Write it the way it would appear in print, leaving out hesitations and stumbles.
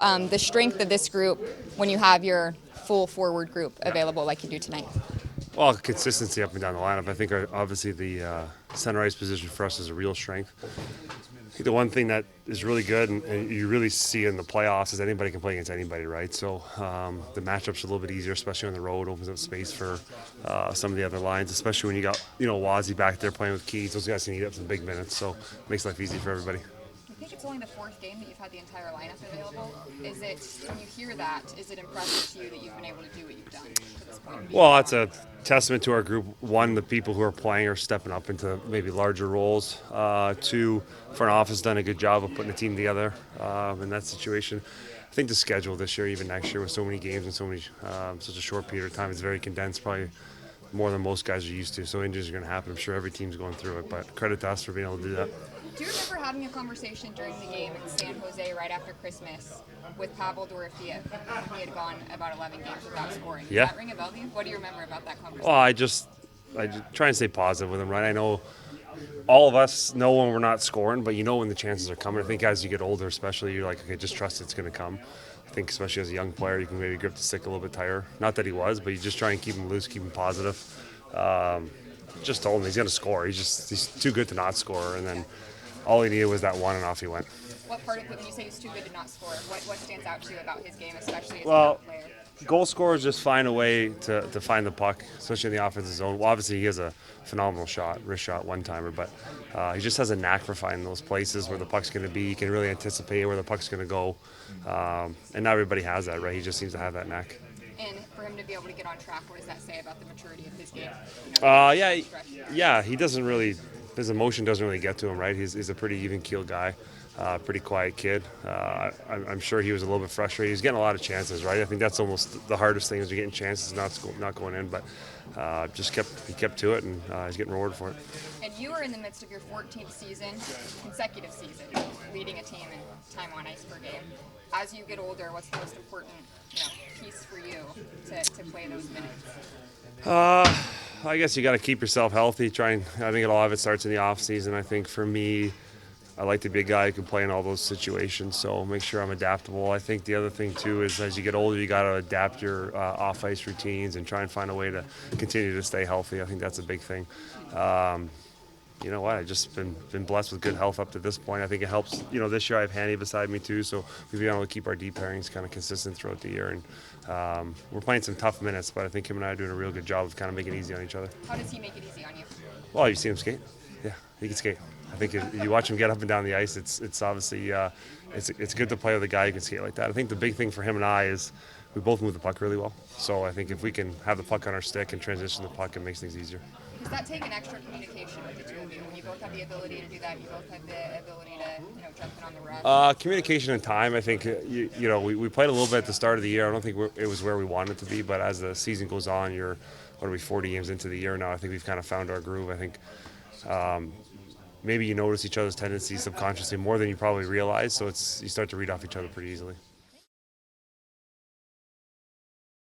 The strength of this group when you have your full forward group available like you do tonight? Well, consistency up and down the lineup. I think obviously the center ice position for us is a real strength. I think the one thing that is really good and you really see in the playoffs is anybody can play against anybody, right? So the matchup's a little bit easier, especially on the road. Opens up space for some of the other lines, especially when you got Wazzy back there playing with Keys. Those guys can eat up some big minutes, so it makes life easy for everybody. I think it's only the fourth game that you've had the entire lineup available. Is it, when you hear that, is it impressive to you that you've been able to do what you've done to this point? Well, that's a testament to our group. One, the people who are playing are stepping up into maybe larger roles. Two, front office done a good job of putting a team together in that situation. I think the schedule this year, even next year, with so many games and such a short period of time, is very condensed. Probably more than most guys are used to. So injuries are going to happen. I'm sure every team's going through it. But credit to us for being able to do that. Do you remember having a conversation during the game in San Jose right after Christmas with Pavel Dorofeyev? He had gone about 11 games without scoring. Does that ring a bell to you? What do you remember about that conversation? Well, I just try and stay positive with him, right? I know all of us know when we're not scoring, but you know when the chances are coming. I think as you get older, especially, you're like, okay, just trust it's going to come. I think especially as a young player, you can maybe grip the stick a little bit tighter. Not that he was, but you just try and keep him loose, keep him positive. Just told him he's going to score. He's too good to not score, and then all he needed was that one, and off he went. What part of it, when you say he's too good to not score, what stands out to you about his game, especially as a young player? Goal scorers just find a way to find the puck, especially in the offensive zone. Well, obviously, he has a phenomenal shot, wrist shot, one-timer, but he just has a knack for finding those places where the puck's going to be. He can really anticipate where the puck's going to go, and not everybody has that, right? He just seems to have that knack. And for him to be able to get on track, what does that say about the maturity of his game? Yeah, he doesn't really. His emotion doesn't really get to him, right? He's a pretty even-keeled guy, pretty quiet kid. I'm sure he was a little bit frustrated. He's getting a lot of chances, right? I think that's almost the hardest thing is you're getting chances, not going in. But he kept to it, and he's getting rewarded for it. And you are in the midst of your 14th season, consecutive season, leading a team in time on ice per game. As you get older, what's the most important piece for you to play those minutes? I guess you got to keep yourself healthy. I think a lot of it starts in the off season. I think for me, I like to be a guy who can play in all those situations. So make sure I'm adaptable. I think the other thing too is as you get older, you got to adapt your off ice routines and try and find a way to continue to stay healthy. I think that's a big thing. You know what? I've just been blessed with good health up to this point. I think it helps. This year I have Hanny beside me too, so we've been able to keep our deep pairings kind of consistent throughout the year. And we're playing some tough minutes, but I think him and I are doing a real good job of kind of making it easy on each other. How does he make it easy on you? Well, you see him skate. Yeah, he can skate. I think if you watch him get up and down the ice, it's obviously it's good to play with a guy who can skate like that. I think the big thing for him and I is we both move the puck really well. So I think if we can have the puck on our stick and transition the puck, it makes things easier. Does that take an extra communication with the two of you? When you both have the ability to do that, you both have the ability to jump in on the rush? Communication and time. I think we played a little bit at the start of the year. I don't think it was where we wanted it to be, but as the season goes on, you're 40 games into the year now. I think we've kind of found our groove. I think maybe you notice each other's tendencies subconsciously more than you probably realize, so you start to read off each other pretty easily.